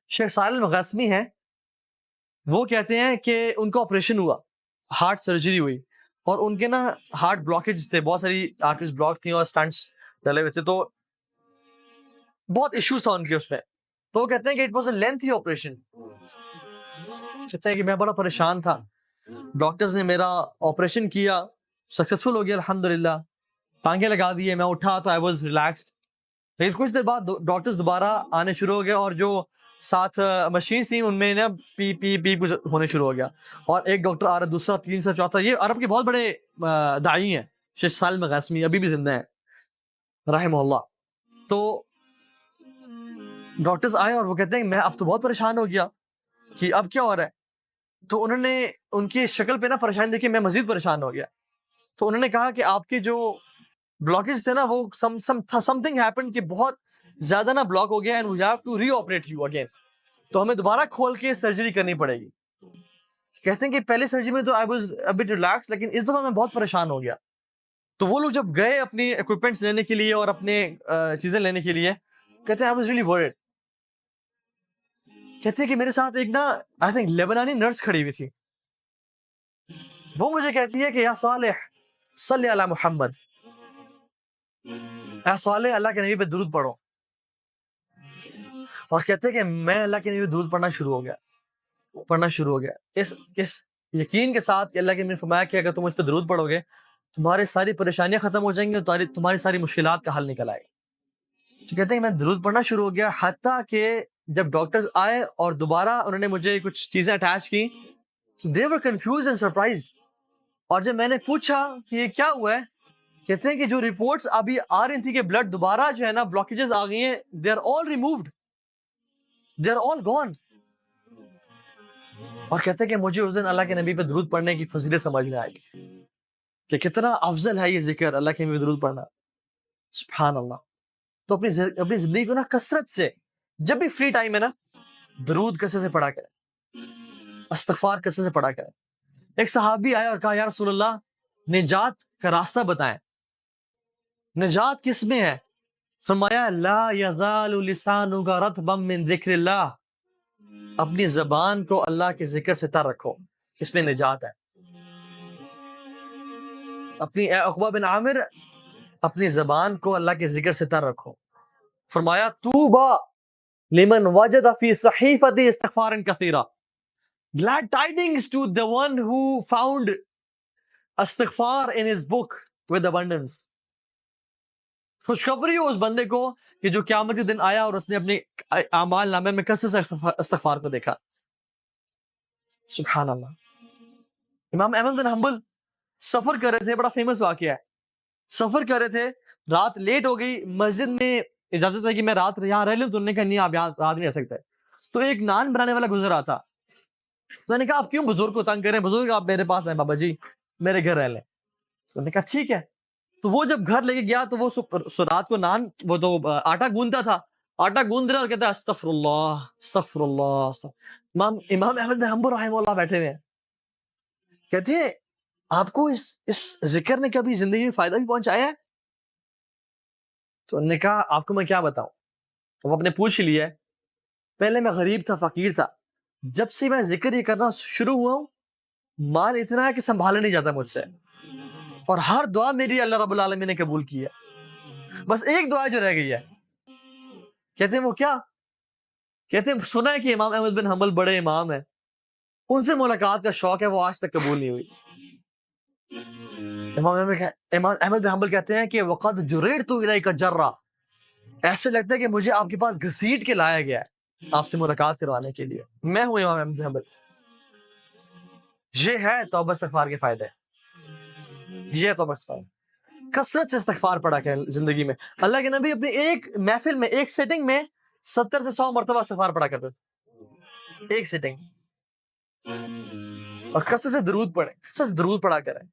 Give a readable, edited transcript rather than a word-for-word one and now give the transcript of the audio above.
شیخ صالح المغاسمی ہیں، وہ کہتے ہیں کہ ان کا آپریشن ہوا، ہارٹ سرجری ہوئی، اور ان کے نا ہارٹ بلاکیج تھے، بہت ساری آرٹریز بلاک تھیں اور سٹنٹس ڈلے ہوئے تھے، تو بہت ایشوز تھا ان کے اس میں. تو وہ کہتے ہیں کہ it was a lengthy operation. کہتے ہیں کہ میں بڑا پریشان تھا، ڈاکٹرز نے میرا آپریشن کیا، سکسیسفل ہو گیا الحمدللہ، ٹانگیں لگا دیے، میں اٹھا تو آئی واز ریلیکسڈ. لیکن کچھ دیر بعد ڈاکٹرز دوبارہ آنے شروع ہو گئے، اور جو ساتھ مشینز تھیں ان میں نا پی پی پی کچھ ہونے شروع ہو گیا، اور ایک ڈاکٹر آ رہا، دوسرا، تیسرا، چوتھا. یہ عرب کے بہت بڑے داعی ہیں، شیخ صالح المغاسمی ابھی بھی زندہ ہیں رحمہ اللہ. تو ڈاکٹرز آئے اور وہ کہتے ہیں کہ میں اب تو بہت پریشان ہو گیا کہ اب کیا ہو رہا ہے. تو انہوں نے ان کی شکل پہ نا پریشانی دیکھی، میں مزید پریشان ہو گیا. تو انہوں نے کہا کہ آپ کے جو بلاکیج تھے نا وہ سم تھنگ ہیپن کہ بہت زیادہ نا بلاک ہو گیا، and we have to reoperate you again, تو ہمیں دوبارہ کھول کے سرجری کرنی پڑے گی. کہتے ہیں کہ پہلے سرجری میں تو I was a but relax, لیکن اس دفعہ میں بہت پریشان ہو گیا. تو وہ لوگ جب گئے اپنی اکوپمنٹس لینے کے لیے اور اپنے چیزیں لینے کے لیے، کہتے ہیں آئی واز ریئلی ورڈ. کہتے ہیں کہ میرے ساتھ ایک نا آئی تھنک لیبنانی نرس کھڑی ہوئی تھی، وہ مجھے کہتی ہے کہ یا صالح صلی علی محمد، اے صالح اللہ کے نبی پہ درود پڑھو. اور کہتے ہیں کہ میں اللہ کے نبی پہ درود پڑھنا شروع ہو گیا اس یقین کے ساتھ کہ اللہ کے نبی نے فرمایا کہ اگر تم اس پہ درود پڑھو گے تمہاری ساری پریشانیاں ختم ہو جائیں گی اور تمہاری ساری مشکلات کا حل نکل آئے گا. تو کہتے ہیں کہ میں درود پڑھنا شروع ہو گیا، حتیٰ کہ جب ڈاکٹرز آئے اور دوبارہ انہوں نے مجھے کچھ چیزیں اٹیچ کی، they were confused and surprised. اور جب میں نے پوچھا کہ یہ کیا ہوا ہے، کہتے ہیں کہ جو رپورٹس ابھی آ رہی تھی کہ بلڈ دوبارہ جو ہے نا بلاکیجز آ گئی ہیں، they are all removed, they are all gone. اور کہتے ہیں کہ مجھے اس دن اللہ کے نبی پہ درود پڑھنے کی فضیلت سمجھ میں آئی کہ کتنا افضل ہے یہ ذکر، اللہ کے نبی پہ درود پڑھنا. سبحان اللہ. تو اپنی زندگی کو نا کثرت سے، جب بھی فری ٹائم ہے نا، درود کثرت سے پڑھا کریں، استغفار کثرت سے پڑھا کریں. ایک صحابی آیا اور کہا یا رسول اللہ نجات کا راستہ بتائیں، نجات کس میں ہے؟ فرمایا لا یزال لسانک رطبا من ذکر اللہ، اپنی زبان کو اللہ کے ذکر سے تر رکھو، اس میں نجات ہے. اے عقبہ بن عامر، اپنی زبان کو اللہ کے ذکر سے تر رکھو. فرمایا طوبی لمن وجد فی صحیفۃ استغفار کثیرا، glad tidings to the one who found استغفار in his book with abundance. خوشخبری ہو اس بندے کو کہ جو قیامت کے دن آیا اور اس نے اپنے اعمال نامے میں کثرت سے استغفار کو دیکھا. سبحان اللہ. امام احمد بن حنبل سفر کر رہے تھے، بڑا فیمس واقعہ ہے. سفر کر رہے تھے، رات لیٹ ہو گئی، مسجد میں اجازت ہے کہ میں رات یہاں رہ لوں، تو انہوں نے کہا نہیں آپ یہاں رات نہیں رہ سکتے. تو ایک نان بنانے والا گزر رہا تھا، تو میں نے کہا آپ کیوں بزرگ کو تنگ کریں، بزرگ آپ میرے پاس ہیں بابا جی، میرے گھر رہ لیں. تو نے کہا ٹھیک ہے. تو وہ جب گھر لے کے گیا تو وہ رات کو نان، وہ تو آٹا گوندتا تھا، آٹا گوند رہا اور کہتا ہے استغفر اللہ استغفر اللہ. امام احمد بن حنبل رحمہ اللہ بیٹھے ہوئے ہیں، کہتے ہیں آپ کو اس ذکر نے کبھی زندگی میں فائدہ بھی پہنچایا ہے؟ تو انہوں نے کہا آپ کو میں کیا بتاؤں. وہ اپنے پوچھ لیا ہے، پہلے میں غریب تھا، فقیر تھا، جب سے میں ذکر یہ کرنا شروع ہوا ہوں مال اتنا ہے کہ سنبھالا نہیں جاتا مجھ سے، اور ہر دعا میری اللہ رب العالمین نے قبول کی ہے، بس ایک دعا جو رہ گئی ہے. کہتے ہیں وہ کیا؟ کہتے ہیں سنا ہے کہ امام احمد بن حنبل بڑے امام ہیں، ان سے ملاقات کا شوق ہے، وہ آج تک قبول نہیں ہوئی. امام احمد بن حنبل کہتے ہیں کہ وقد جریرت الیک جرا، ایسے لگتا ہے کہ مجھے آپ کے پاس گھسیٹ کے لایا گیا ہے آپ سے ملاقات کروانے کے لیے. میں ہوں امام احمد بن حنبل. یہ ہے توبہ استغفار کے فائدے، یہ توبہ استغفار. کثرت سے استغفار پڑھا کریں زندگی میں. اللہ کے نبی اپنی ایک محفل میں، ایک سیٹنگ میں 70 سے 100 مرتبہ استغفار پڑھا کرتے تھے، ایک سیٹنگ. اور کثرت سے درود پڑھیں، کثرت سے درود پڑھا کریں.